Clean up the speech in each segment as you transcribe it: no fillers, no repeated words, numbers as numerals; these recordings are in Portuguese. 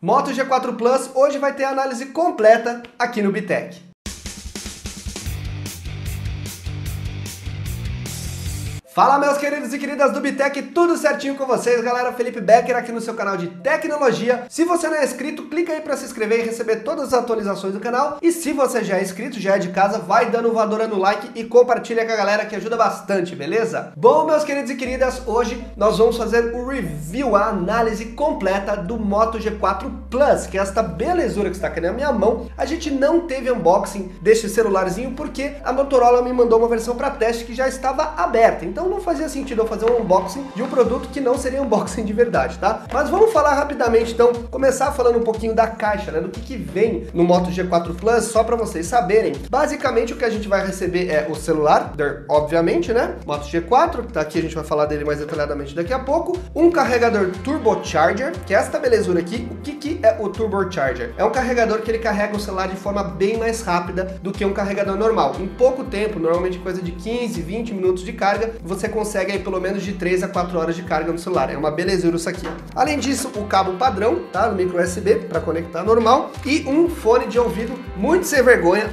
Moto G4 Plus hoje vai ter a análise completa aqui no Bitec. Fala, meus queridos e queridas do Bitec, tudo certinho com vocês, galera? Felipe Becker aqui no seu canal de tecnologia. Se você não é inscrito, clica aí para se inscrever e receber todas as atualizações do canal. E se você já é inscrito, já é de casa, vai dando voadora no like e compartilha com a galera que ajuda bastante, beleza? Bom, meus queridos e queridas, hoje nós vamos fazer o review, a análise completa do Moto G4 Plus, que é esta belezura que está aqui na minha mão. A gente não teve unboxing deste celularzinho porque a Motorola me mandou uma versão para teste que já estava aberta, então não fazia sentido eu fazer um unboxing de um produto que não seria unboxing de verdade, tá? Mas vamos falar rapidamente, então, começar falando um pouquinho da caixa, né, do que vem no Moto G4 Plus, só para vocês saberem. Basicamente, o que a gente vai receber é o celular, obviamente, né, Moto G4, que tá aqui, a gente vai falar dele mais detalhadamente daqui a pouco, um carregador turbocharger, que é esta belezura aqui. O que é o turbocharger? É um carregador que ele carrega o celular de forma bem mais rápida do que um carregador normal. Em pouco tempo, normalmente coisa de 15, 20 minutos de carga, você consegue aí pelo menos de 3 a 4 horas de carga no celular. É uma belezura isso aqui. Além disso, o cabo padrão, tá? No micro USB para conectar normal e um fone de ouvido muito sem vergonha,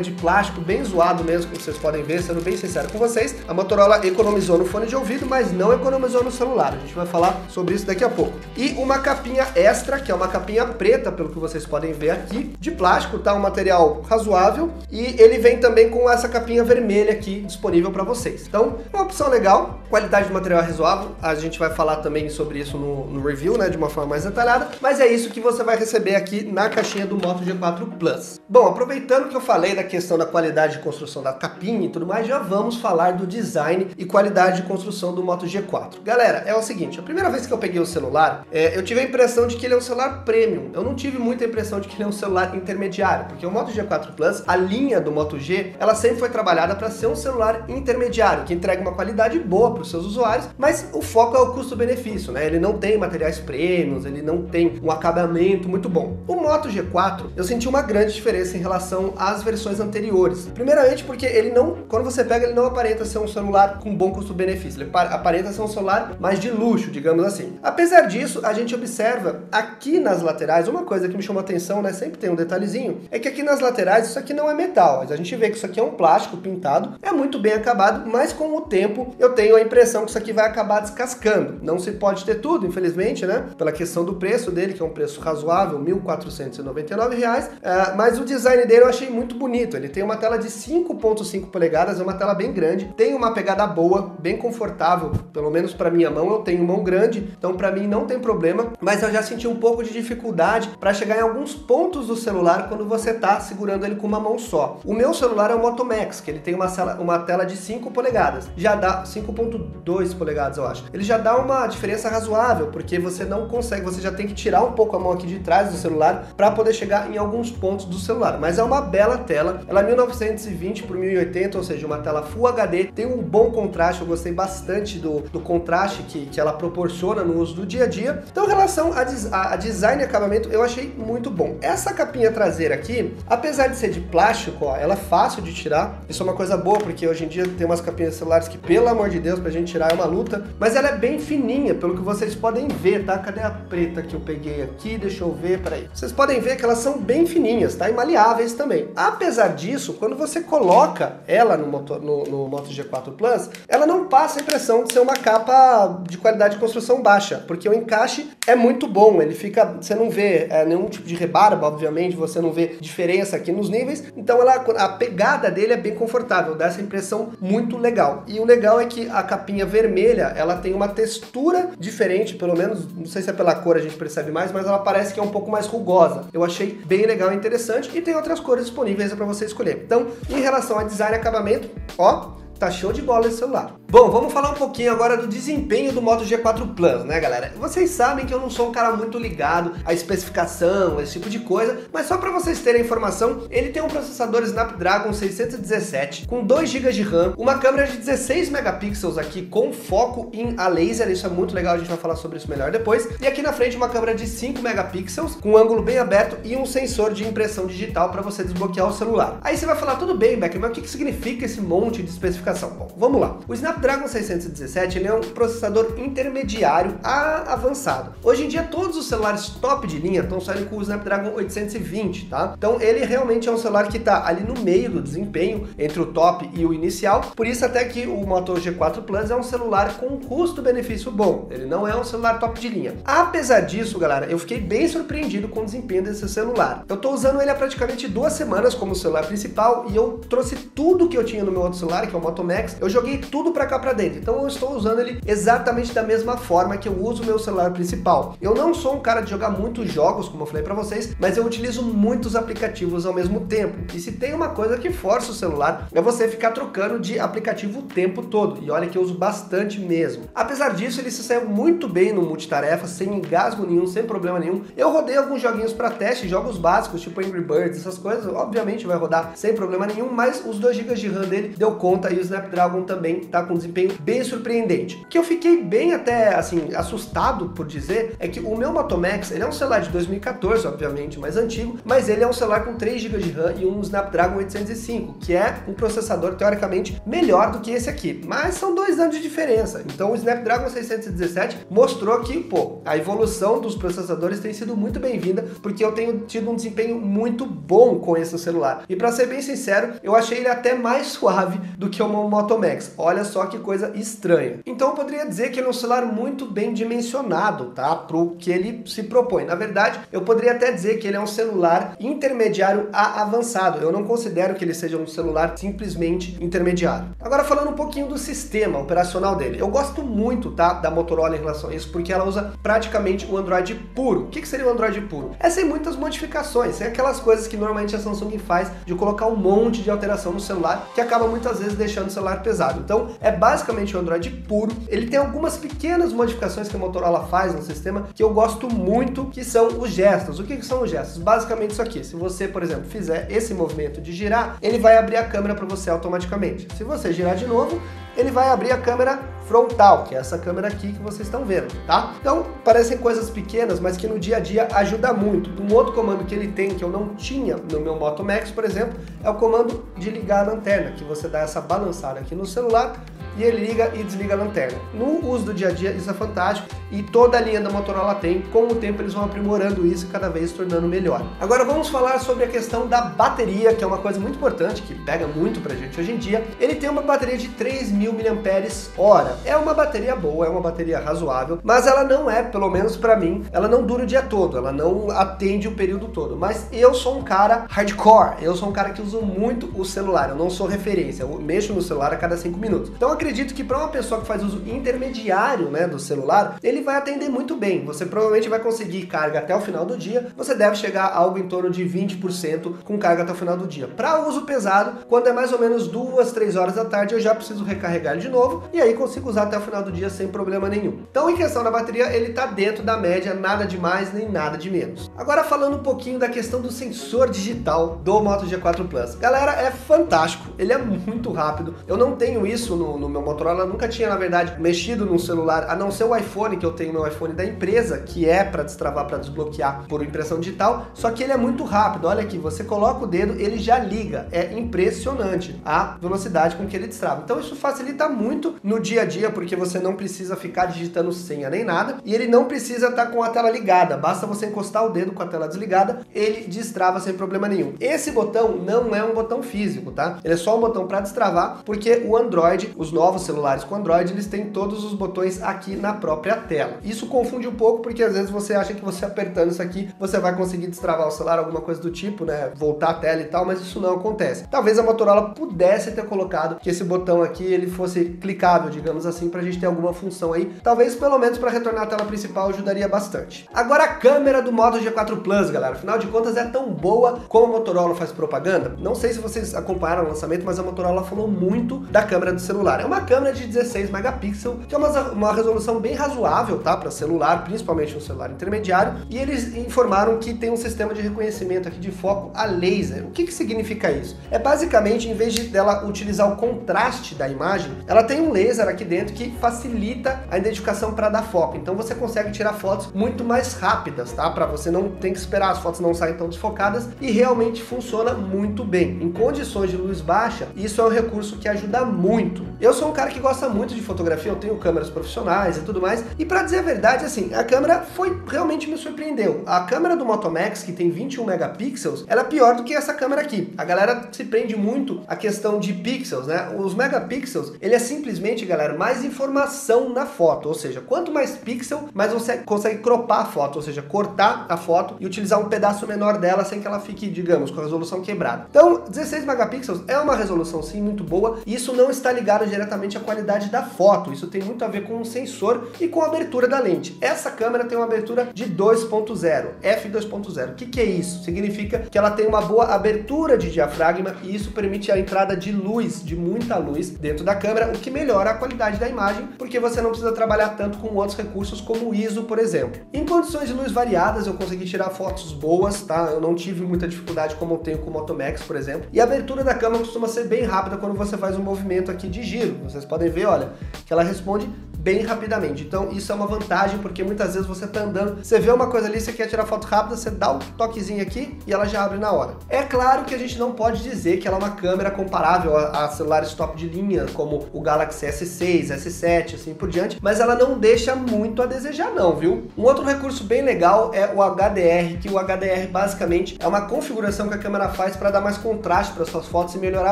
de plástico, bem zoado mesmo, como vocês podem ver, sendo bem sincero com vocês. A Motorola economizou no fone de ouvido, mas não economizou no celular. A gente vai falar sobre isso daqui a pouco. E uma capinha extra, que é uma capinha preta, pelo que vocês podem ver aqui, de plástico, tá? Um material razoável e ele vem também com essa capinha vermelha aqui disponível para vocês. Então, uma opção legal, qualidade do material razoável, a gente vai falar também sobre isso no review, né, de uma forma mais detalhada, mas é isso que você vai receber aqui na caixinha do Moto G4 Plus. Bom, aproveitando que eu falei da questão da qualidade de construção da capinha e tudo mais, já vamos falar do design e qualidade de construção do Moto G4. Galera, é o seguinte, a primeira vez que eu peguei o celular, eu tive a impressão de que ele é um celular premium, eu não tive muita impressão de que ele é um celular intermediário, porque o Moto G4 Plus, a linha do Moto G, ela sempre foi trabalhada para ser um celular intermediário, que entrega uma qualidade boa para os seus usuários, mas o foco é o custo-benefício, né? Ele não tem materiais premiums, ele não tem um acabamento muito bom. O Moto G4, eu senti uma grande diferença em relação às versões anteriores. Primeiramente porque ele não, quando você pega, ele não aparenta ser um celular com bom custo-benefício, ele aparenta ser um celular mais de luxo, digamos assim. Apesar disso, a gente observa aqui nas laterais, uma coisa que me chamou a atenção, né? Sempre tem um detalhezinho, é que aqui nas laterais isso aqui não é metal, mas a gente vê que isso aqui é um plástico pintado, é muito bem acabado, mas com o tempo eu tenho a impressão que isso aqui vai acabar descascando. Não se pode ter tudo, infelizmente, né? Pela questão do preço dele, que é um preço razoável, R$ 1.499, mas o design dele eu achei muito bonito. Ele tem uma tela de 5.5 polegadas, é uma tela bem grande, tem uma pegada boa, bem confortável, pelo menos para minha mão, eu tenho mão grande, então para mim não tem problema, mas eu já senti um pouco de dificuldade para chegar em alguns pontos do celular quando você tá segurando ele com uma mão só. O meu celular é o Moto Max, que ele tem uma tela de 5 polegadas, já dá 5.2 polegadas, eu acho. Ele já dá uma diferença razoável, porque você não consegue, você já tem que tirar um pouco a mão aqui de trás do celular para poder chegar em alguns pontos do celular, mas é uma bela tela, ela é 1920 por 1080, ou seja, uma tela Full HD, tem um bom contraste, eu gostei bastante do contraste que ela proporciona no uso do dia a dia. Então, em relação a design e acabamento, eu achei muito bom. Essa capinha traseira aqui, apesar de ser de plástico, ó, ela é fácil de tirar, isso é uma coisa boa, porque hoje em dia tem umas capinhas celulares que, pelo amor de Deus, pra gente tirar é uma luta, mas ela é bem fininha, pelo que vocês podem ver, tá? Cadê a preta que eu peguei aqui? Deixa eu ver, peraí. Vocês podem ver que elas são bem fininhas, tá? E maleáveis também. Apesar disso, quando você coloca ela no Moto G4 Plus, ela não passa a impressão de ser uma capa de qualidade de construção baixa, porque o encaixe é muito bom, ele fica, você não vê nenhum tipo de rebarba, obviamente, você não vê diferença aqui nos níveis, então a pegada dele é bem confortável, dá essa impressão muito legal. E o legal é que a capinha vermelha, ela tem uma textura diferente, pelo menos, não sei se é pela cor a gente percebe mais, mas ela parece que é um pouco mais rugosa. Eu achei bem legal e interessante, e tem outras cores disponíveis para você escolher. Então, em relação a design e acabamento, ó, tá show de bola esse celular. Bom, vamos falar um pouquinho agora do desempenho do Moto G4 Plus, né, galera? Vocês sabem que eu não sou um cara muito ligado à especificação, esse tipo de coisa, mas só para vocês terem informação, ele tem um processador Snapdragon 617 com 2 GB de RAM, uma câmera de 16 megapixels aqui com foco em a laser, isso é muito legal, a gente vai falar sobre isso melhor depois, e aqui na frente uma câmera de 5 megapixels com um ângulo bem aberto e um sensor de impressão digital para você desbloquear o celular. Aí você vai falar, tudo bem, Becker, mas o que significa esse monte de especificação? Bom, vamos lá. O Snapdragon Snapdragon 617 ele é um processador intermediário a avançado. Hoje em dia todos os celulares top de linha estão saindo com o Snapdragon 820, tá? Então ele realmente é um celular que está ali no meio do desempenho entre o top e o inicial, por isso até que o Moto G4 Plus é um celular com custo-benefício bom, ele não é um celular top de linha. Apesar disso, galera, eu fiquei bem surpreendido com o desempenho desse celular. Eu tô usando ele há praticamente 2 semanas como celular principal e eu trouxe tudo que eu tinha no meu outro celular, que é o Moto Max, eu joguei tudo pra cá pra dentro, então eu estou usando ele exatamente da mesma forma que eu uso o meu celular principal. Eu não sou um cara de jogar muitos jogos, como eu falei pra vocês, mas eu utilizo muitos aplicativos ao mesmo tempo, e se tem uma coisa que força o celular, é você ficar trocando de aplicativo o tempo todo, e olha que eu uso bastante mesmo. Apesar disso, ele se saiu muito bem no multitarefa, sem engasgo nenhum, sem problema nenhum. Eu rodei alguns joguinhos para teste, jogos básicos, tipo Angry Birds, essas coisas, obviamente vai rodar sem problema nenhum, mas os 2 GB de RAM dele deu conta e o Snapdragon também tá com um desempenho bem surpreendente. O que eu fiquei bem até, assim, assustado por dizer, é que o meu Moto Max, ele é um celular de 2014, obviamente, mais antigo, mas ele é um celular com 3 GB de RAM e um Snapdragon 805, que é um processador, teoricamente, melhor do que esse aqui. Mas são 2 anos de diferença. Então o Snapdragon 617 mostrou que, pô, a evolução dos processadores tem sido muito bem-vinda, porque eu tenho tido um desempenho muito bom com esse celular. E para ser bem sincero, eu achei ele até mais suave do que o Moto Max. Olha só que coisa estranha. Então eu poderia dizer que ele é um celular muito bem dimensionado, tá? Pro que ele se propõe. Na verdade, eu poderia até dizer que ele é um celular intermediário a avançado. Eu não considero que ele seja um celular simplesmente intermediário. Agora falando um pouquinho do sistema operacional dele. Eu gosto muito, tá, da Motorola em relação a isso, porque ela usa praticamente o Android puro. O que seria o Android puro? É sem muitas modificações, sem aquelas coisas que normalmente a Samsung faz de colocar um monte de alteração no celular, que acaba muitas vezes deixando o celular pesado. Então, é basicamente o Android puro. Ele tem algumas pequenas modificações que a Motorola faz no sistema que eu gosto muito, que são os gestos. O que são os gestos? Basicamente isso aqui. Se você, por exemplo, fizer esse movimento de girar, ele vai abrir a câmera para você automaticamente. Se você girar de novo, ele vai abrir a câmera frontal, que é essa câmera aqui que vocês estão vendo, tá? Então, parecem coisas pequenas, mas que no dia a dia ajuda muito. Um outro comando que ele tem, que eu não tinha no meu Moto Max, por exemplo, é o comando de ligar a lanterna, que você dá essa balançada aqui no celular e ele liga e desliga a lanterna. No uso do dia a dia, isso é fantástico e toda a linha da Motorola tem. Com o tempo, eles vão aprimorando isso e cada vez tornando melhor. Agora, vamos falar sobre a questão da bateria, que é uma coisa muito importante, que pega muito pra gente hoje em dia. Ele tem uma bateria de 3.000 mAh. É uma bateria boa, é uma bateria razoável, mas ela não é, pelo menos pra mim, ela não dura o dia todo, ela não atende o período todo. Mas eu sou um cara hardcore, eu sou um cara que usa muito o celular, eu não sou referência, eu mexo no celular a cada 5 minutos. Então, acredito que para uma pessoa que faz uso intermediário, né, do celular, ele vai atender muito bem. Você provavelmente vai conseguir carga até o final do dia, você deve chegar a algo em torno de 20% com carga até o final do dia. Para uso pesado, quando é mais ou menos 2, 3 horas da tarde, eu já preciso recarregar ele de novo e aí consigo usar até o final do dia sem problema nenhum. Então, em questão da bateria, ele tá dentro da média, nada de mais nem nada de menos. Agora, falando um pouquinho da questão do sensor digital do Moto G4 Plus. Galera, é fantástico, ele é muito rápido. Eu não tenho isso no meu Motorola, eu nunca tinha, na verdade, mexido num celular, a não ser o iPhone, que eu tenho meu iPhone da empresa, que é para destravar, para desbloquear por impressão digital, só que ele é muito rápido. Olha aqui, você coloca o dedo, ele já liga. É impressionante a velocidade com que ele destrava. Então isso facilita muito no dia a dia, porque você não precisa ficar digitando senha nem nada, e ele não precisa estar com a tela ligada, basta você encostar o dedo com a tela desligada, ele destrava sem problema nenhum. Esse botão não é um botão físico, tá? Ele é só um botão para destravar, porque o Android, os novos celulares com Android, eles têm todos os botões aqui na própria tela. Isso confunde um pouco, porque às vezes você acha que você apertando isso aqui, você vai conseguir destravar o celular, alguma coisa do tipo, né? Voltar a tela e tal, mas isso não acontece. Talvez a Motorola pudesse ter colocado que esse botão aqui, ele fosse clicável, digamos assim, pra gente ter alguma função aí. Talvez, pelo menos, para retornar à tela principal, ajudaria bastante. Agora, a câmera do Moto G4 Plus, galera. Afinal de contas, é tão boa como a Motorola faz propaganda. Não sei se vocês acompanharam o lançamento, mas a Motorola falou muito da câmera do celular. É uma câmera de 16 megapixels, que é uma resolução bem razoável, tá? Para celular, principalmente um celular intermediário. E eles informaram que tem um sistema de reconhecimento aqui de foco a laser. O que significa isso? É basicamente, em vez dela utilizar o contraste da imagem, ela tem um laser aqui dentro que facilita a identificação para dar foco. Então você consegue tirar fotos muito mais rápidas, tá? Para você não ter que esperar, as fotos não saem tão desfocadas, e realmente funciona muito bem. Em condições de luz baixa, isso é um recurso que ajuda muito. Eu sou um cara que gosta muito de fotografia, eu tenho câmeras profissionais e tudo mais, e pra dizer a verdade, assim, a câmera realmente me surpreendeu. A câmera do Moto Max, que tem 21 megapixels, ela é pior do que essa câmera aqui. A galera se prende muito à questão de pixels, né? Os megapixels, ele é simplesmente, galera, mais informação na foto, ou seja, quanto mais pixel, mais você consegue cropar a foto, ou seja, cortar a foto e utilizar um pedaço menor dela sem que ela fique, digamos, com a resolução quebrada. Então, 16 megapixels é uma resolução sim muito boa, e isso não está ligado diretamente à qualidade da foto, isso tem muito a ver com o sensor e com a abertura da lente. Essa câmera tem uma abertura de 2.0, f2.0. O que é isso? Significa que ela tem uma boa abertura de diafragma e isso permite a entrada de luz, de muita luz dentro da câmera, o que melhora a qualidade da imagem, porque você não precisa trabalhar tanto com outros recursos como o ISO, por exemplo. Em condições de luz variadas, eu consegui tirar fotos boas, tá? Eu não tive muita dificuldade como eu tenho com o Moto Max, por exemplo. E a abertura da câmera costuma ser bem rápida quando você faz um movimento aqui de giro. Vocês podem ver, olha, que ela responde bem rapidamente. Então isso é uma vantagem, porque muitas vezes você tá andando, você vê uma coisa ali, você quer tirar foto rápida, você dá um toquezinho aqui e ela já abre na hora. É claro que a gente não pode dizer que ela é uma câmera comparável a celulares top de linha, como o Galaxy S6, S7, assim por diante, mas ela não deixa muito a desejar não, viu? Um outro recurso bem legal é o HDR, que o HDR basicamente é uma configuração que a câmera faz para dar mais contraste para suas fotos e melhorar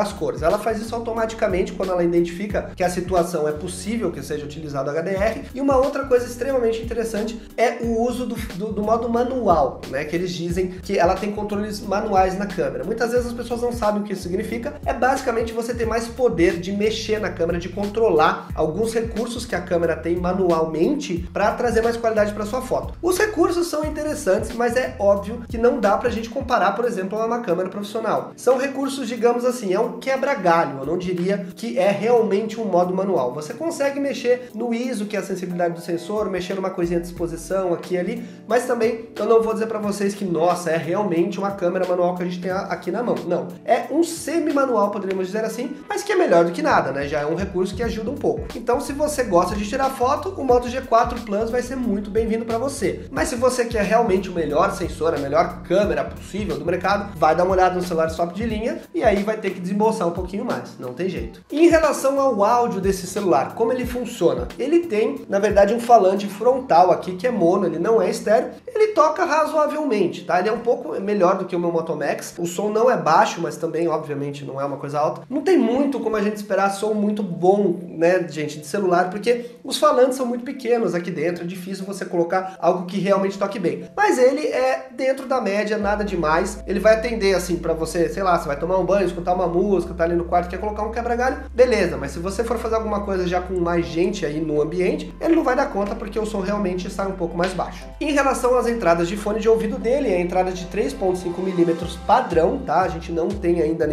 as cores. Ela faz isso automaticamente quando ela identifica que a situação é possível que seja utilizada do HDR. E uma outra coisa extremamente interessante é o uso do modo manual, né? Que eles dizem que ela tem controles manuais na câmera. Muitas vezes as pessoas não sabem o que isso significa. É basicamente você ter mais poder de mexer na câmera, de controlar alguns recursos que a câmera tem manualmente para trazer mais qualidade para sua foto. Os recursos são interessantes, mas é óbvio que não dá pra gente comparar, por exemplo, a uma câmera profissional. São recursos, digamos assim, é um quebra-galho. Eu não diria que é realmente um modo manual. Você consegue mexer no ISO, que é a sensibilidade do sensor, mexer numa coisinha de exposição aqui e ali, mas também eu não vou dizer para vocês que, nossa, é realmente uma câmera manual que a gente tem aqui na mão. Não, é um semi-manual, poderíamos dizer assim, mas que é melhor do que nada, né? Já é um recurso que ajuda um pouco. Então, se você gosta de tirar foto, o Moto G4 Plus vai ser muito bem-vindo para você. Mas se você quer realmente o melhor sensor, a melhor câmera possível do mercado, vai dar uma olhada no celular top de linha e aí vai ter que desembolsar um pouquinho mais, não tem jeito. E em relação ao áudio desse celular, como ele funciona? Ele tem, na verdade, um falante frontal aqui que é mono, ele não é estéreo, ele toca razoavelmente, tá? Ele é um pouco melhor do que o meu Moto Max, o som não é baixo, mas também, obviamente, não é uma coisa alta. Não tem muito como a gente esperar som muito bom, né, gente, de celular, porque os falantes são muito pequenos aqui dentro, é difícil você colocar algo que realmente toque bem. Mas ele é dentro da média, nada demais, ele vai atender, assim, pra você, sei lá, você vai tomar um banho, escutar uma música, tá ali no quarto, quer colocar um quebra-galho, beleza, mas se você for fazer alguma coisa já com mais gente aí no ambiente, ele não vai dar conta porque o som realmente sai um pouco mais baixo. Em relação às entradas de fone de ouvido dele, é a entrada de 3.5mm padrão, tá? A gente não tem ainda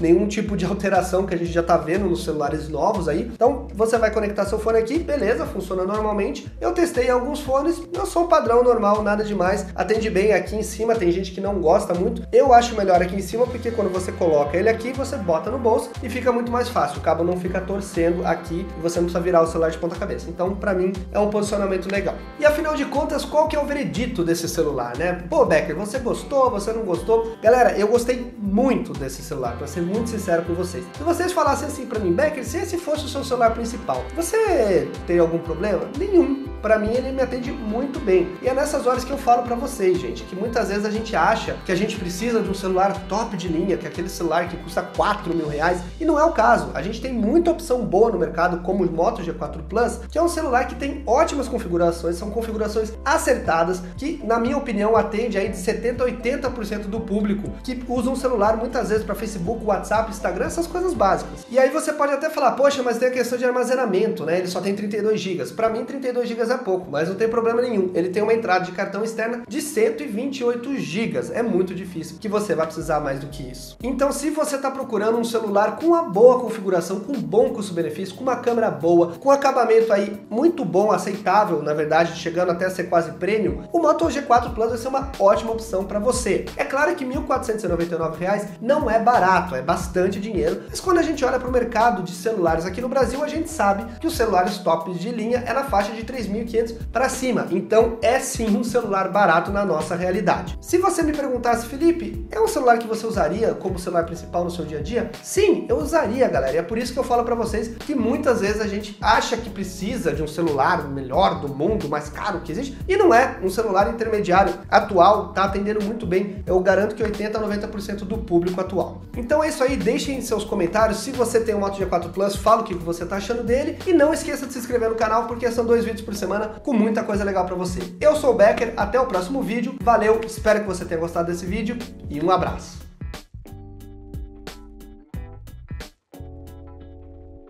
nenhum tipo de alteração que a gente já tá vendo nos celulares novos aí. Então, você vai conectar seu fone aqui, beleza, funciona normalmente. Eu testei alguns fones, meu som padrão normal, nada demais. Atende bem aqui em cima, tem gente que não gosta muito. Eu acho melhor aqui em cima porque quando você coloca ele aqui, você bota no bolso e fica muito mais fácil. O cabo não fica torcendo aqui e você não precisa virar o celular de ponta cabeça. Então, pra mim, é um posicionamento legal. E afinal de contas, qual que é o veredito desse celular, né? Pô, Becker, você gostou? Você não gostou? Galera, eu gostei muito desse celular, pra ser muito sincero com vocês. Se vocês falassem assim pra mim, Becker, se esse fosse o seu celular principal, você teria algum problema? Nenhum. Pra mim, ele me atende muito bem. E é nessas horas que eu falo pra vocês, gente, que muitas vezes a gente acha que a gente precisa de um celular top de linha, que é aquele celular que custa 4 mil reais, e não é o caso. A gente tem muita opção boa no mercado, como o Moto G4 Plus, que é um celular que tem ótimas configurações, são configurações acertadas, que, na minha opinião, atende aí de 70% a 80% do público que usa um celular muitas vezes para Facebook, WhatsApp, Instagram, essas coisas básicas. E aí você pode até falar, poxa, mas tem a questão de armazenamento, né? Ele só tem 32 GB. Para mim, 32 GB é pouco, mas não tem problema nenhum. Ele tem uma entrada de cartão externa de 128 GB. É muito difícil que você vai precisar mais do que isso. Então, se você está procurando um celular com uma boa configuração, com um bom custo-benefício, com uma câmera boa, com acabamento aí muito bom, aceitável, na verdade, chegando até a ser quase premium, o Moto G4 Plus vai ser uma ótima opção para você. É claro que R$ 1.499 não é barato, é bastante dinheiro, mas quando a gente olha para o mercado de celulares aqui no Brasil, a gente sabe que os celulares tops de linha é na faixa de R$ 1.500 para cima. Então é sim um celular barato na nossa realidade. Se você me perguntasse, Felipe, é um celular que você usaria como celular principal no seu dia a dia? Sim, eu usaria, galera. E é por isso que eu falo para vocês que muitas vezes a gente acha que precisa de um celular melhor do mundo, mais caro que existe, e não é. Um celular intermediário atual tá atendendo muito bem. Eu garanto que 80 a 90% do público atual. Então é isso aí, deixem seus comentários. Se você tem um Moto G4 Plus, fala o que você tá achando dele e não esqueça de se inscrever no canal porque são 2 vídeos por semana com muita coisa legal para você. Eu sou o Becker, até o próximo vídeo. Valeu, espero que você tenha gostado desse vídeo e um abraço.